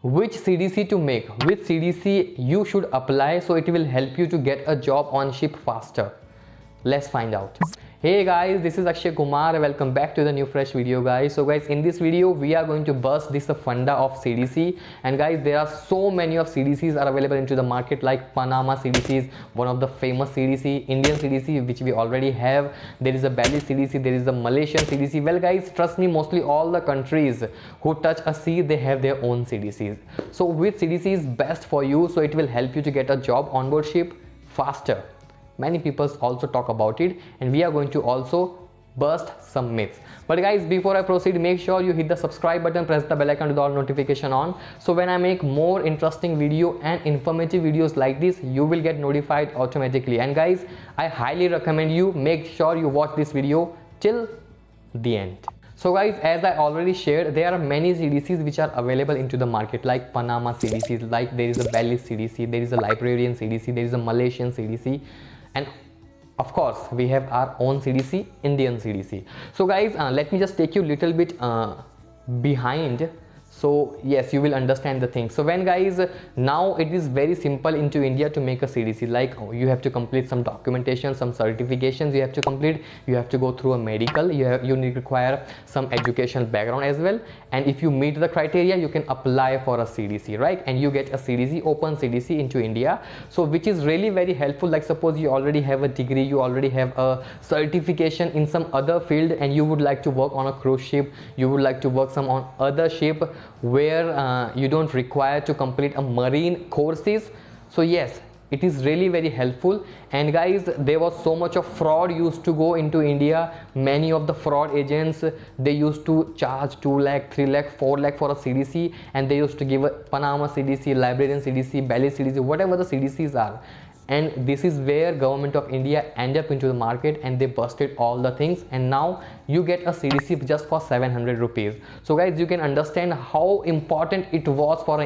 which CDC to make, which CDC you should apply so it will help you to get a job on ship faster. Let's find out. Hey guys, this is Akshay Kumar. Welcome back to the new fresh video, guys. So guys, in this video we are going to bust this funda of CDC. And guys, there are so many of CDCs are available into the market, like Panama CDC is one of the famous CDC, Indian CDC which we already have, there is a Bali CDC, there is a Malaysian CDC. Well guys, trust me, mostly all the countries who touch a sea, they have their own CDCs. So which CDC is best for you so it will help you to get a job on board ship faster? Many people also talk about it, and we are going to also bust some myths. But guys, before I proceed, make sure you hit the subscribe button, press the bell icon with all notification on, so when I make more interesting video and informative videos like this, you will get notified automatically. And guys, I highly recommend you make sure you watch this video till the end. So guys, as I already shared, there are many CDCs which are available into the market, like Panama CDC, like there is a Bali CDC, there is a Librarian CDC, there is a Malaysian CDC, and of course we have our own CDC, Indian CDC. So guys, let me just take you a little bit behind, so yes, you will understand the thing. So when guys, now it is very simple into India to make a CDC. Like you have to complete some documentation, some certifications you have to complete, you have to go through a medical, you need to require some educational background as well, and if you meet the criteria you can apply for a CDC, right? And you get a CDC, open CDC into India, so which is really very helpful. Like suppose you already have a degree, you already have a certification in some other field, and you would like to work on a cruise ship, you would like to work some on other ship where you don't require to complete a marine courses. So yes, it is really very helpful. And guys, there was so much of fraud used to go into India. Many of the fraud agents, they used to charge 2 lakh, 3 lakh, 4 lakh for a CDC, and they used to give a Panama CDC, Librarian CDC, Bali CDC, whatever the CDCs are. And this is where government of India ended up into the market, and they busted all the things, and now you get a CDC just for 700 rupees. So guys, you can understand how important it was for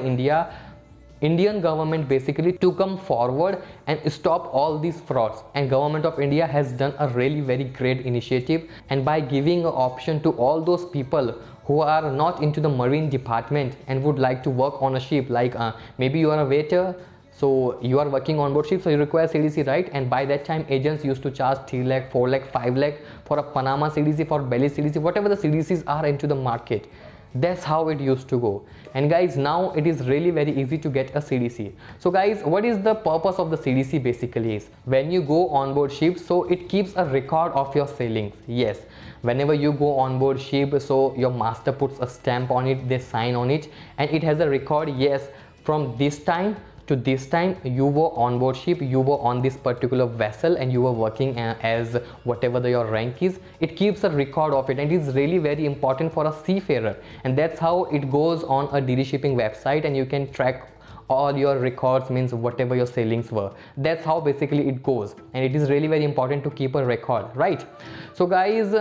Indian government basically to come forward and stop all these frauds. And government of India has done a really very great initiative, and by giving an option to all those people who are not into the marine department and would like to work on a ship, like maybe you are a waiter, so you are working on board ship, so you require CDC, right? And by that time agents used to charge 3 lakh, 4 lakh, 5 lakh for a Panama CDC, for Bali CDC, whatever the CDCs are into the market. That's how it used to go. And guys, now it is really very easy to get a CDC. So guys, what is the purpose of the CDC basically is, when you go on board ship, so it keeps a record of your sailings. Yes, whenever you go on board ship, so your master puts a stamp on it, they sign on it, and it has a record. Yes, from this time to this time you were on board ship, you were on this particular vessel, and you were working as whatever your rank is. It keeps a record of it, and it is really very important for a seafarer. And that's how it goes on a DD shipping website, and you can track all your records, means whatever your sailings were. That's how basically it goes, and it is really very important to keep a record, right? So guys,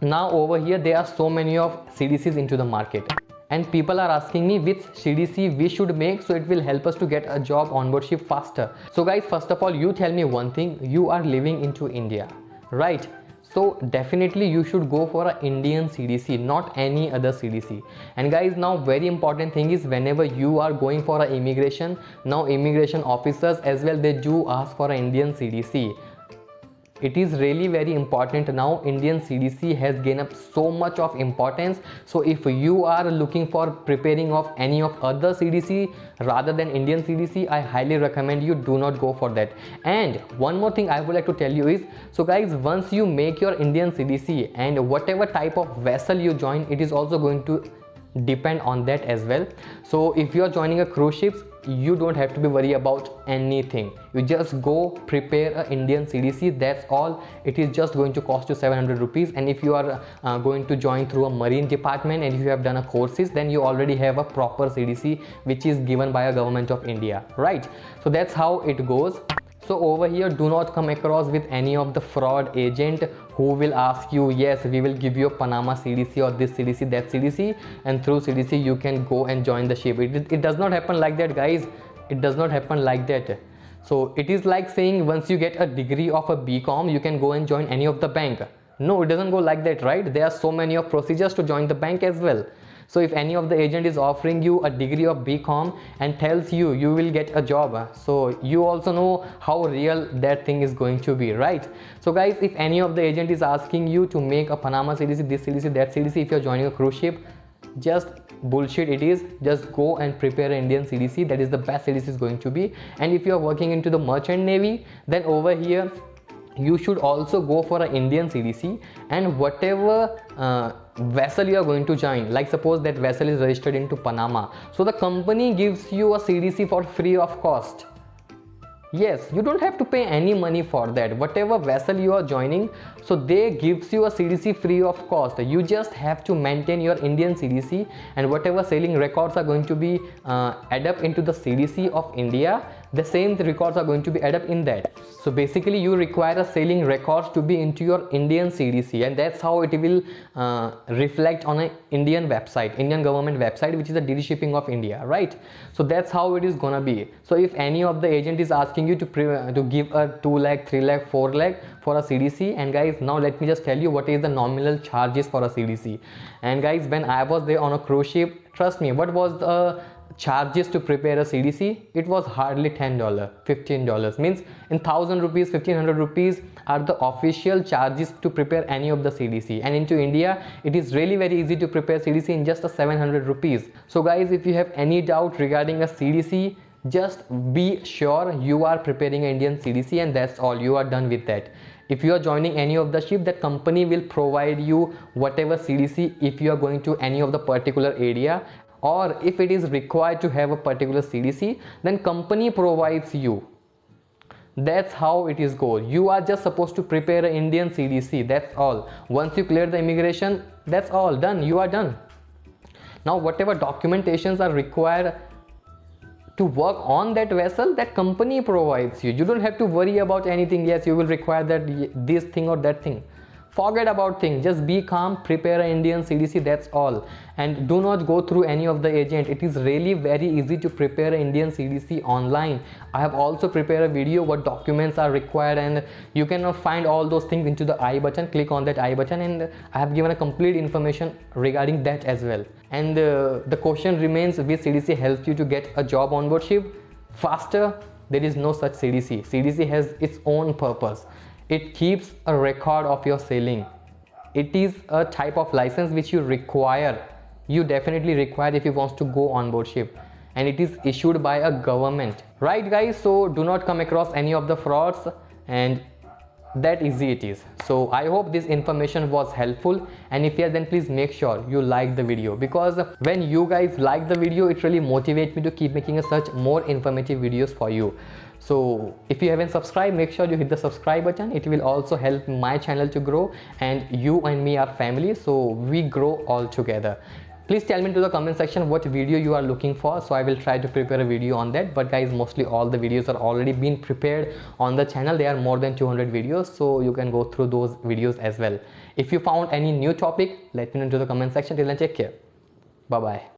now over here there are so many of CDCs into the market, and people are asking me which CDC we should make so it will help us to get a job on board ship faster. So guys, first of all, you tell me one thing, you are living into India, right? So definitely you should go for an Indian CDC, not any other CDC. And guys, now very important thing is, whenever you are going for an immigration, now immigration officers as well, they do ask for an Indian CDC. It is really very important. Now Indian CDC has gained up so much of importance. So if you are looking for preparing of any of other CDC rather than Indian CDC, I highly recommend you do not go for that. And one more thing I would like to tell you is, so guys, once you make your Indian CDC, and whatever type of vessel you join, it is also going to depend on that as well. So if you are joining a cruise ships, you don't have to be worried about anything. You just go prepare a Indian CDC, that's all. It is just going to cost you 700 rupees. And if you are going to join through a marine department, and if you have done a courses, then you already have a proper CDC which is given by a government of India, right? So that's how it goes. So over here, do not come across with any of the fraud agent who will ask you, yes, we will give you a Panama CDC or this CDC, that CDC, and through CDC you can go and join the ship. It does not happen like that, guys. It does not happen like that. So it is like saying once you get a degree of a BCom, you can go and join any of the bank. No, it doesn't go like that, right? There are so many of procedures to join the bank as well. So if any of the agent is offering you a degree of BCom and tells you you will get a job, so you also know how real that thing is going to be, right? So guys, if any of the agent is asking you to make a Panama CDC, this CDC, that CDC, if you're joining a cruise ship, just bullshit it is. Just go and prepare an Indian CDC. That is the best CDC is going to be. And if you are working into the merchant navy, then over here you should also go for an Indian CDC, and whatever vessel you are going to join, like suppose that vessel is registered into Panama, so the company gives you a CDC for free of cost. Yes, you don't have to pay any money for that. Whatever vessel you are joining, so they gives you a CDC free of cost. You just have to maintain your Indian CDC, and whatever sailing records are going to be add up into the CDC of India, the same records are going to be add up in that. So basically you require a sailing records to be into your Indian CDC, and that's how it will reflect on an Indian website, Indian government website, which is the DD Shipping of India, right? So that's how it is gonna be. So if any of the agent is asking you to give a 2 lakh, 3 lakh, 4 lakh for a CDC, and guys, now let me just tell you what is the nominal charges for a CDC. And guys, when I was there on a cruise ship, trust me, what was the charges to prepare a CDC? It was hardly $10, $15, means in 1000 rupees, 1500 rupees are the official charges to prepare any of the CDC. And into India, it is really very easy to prepare CDC in just a 700 rupees. So guys, if you have any doubt regarding a CDC, just be sure you are preparing an Indian CDC, and that's all. You are done with that. If you are joining any of the ship, that company will provide you whatever CDC if you are going to any of the particular area, or if it is required to have a particular CDC, then company provides you. That's how it is goes. You are just supposed to prepare an Indian CDC, that's all. Once you clear the immigration, that's all done. You are done. Now whatever documentations are required to work on that vessel, that company provides you. You don't have to worry about anything. Yes, you will require that this thing or that thing. Forget about things. Just be calm, prepare an Indian CDC, that's all. And do not go through any of the agent. It is really very easy to prepare an Indian CDC online. I have also prepared a video what documents are required, and you can find all those things into the I button. Click on that I button, and I have given a complete information regarding that as well. And the question remains, which CDC helps you to get a job on board ship faster? There is no such CDC. CDC has its own purpose. It keeps a record of your sailing. It is a type of license which you require. You definitely require if you want to go on board ship, and it is issued by a government, right guys? So do not come across any of the frauds, and that easy it is. So I hope this information was helpful, and if yes, then please make sure you like the video, because when you guys like the video, it really motivates me to keep making such more informative videos for you. So if you haven't subscribed, make sure you hit the subscribe button. It will also help my channel to grow, and you and me are family, so we grow all together. Please tell me into the comment section what video you are looking for, so I will try to prepare a video on that. But guys, mostly all the videos are already been prepared on the channel. There are more than 200 videos, so you can go through those videos as well. If you found any new topic, let me know into the comment section. Till then, take care. Bye bye.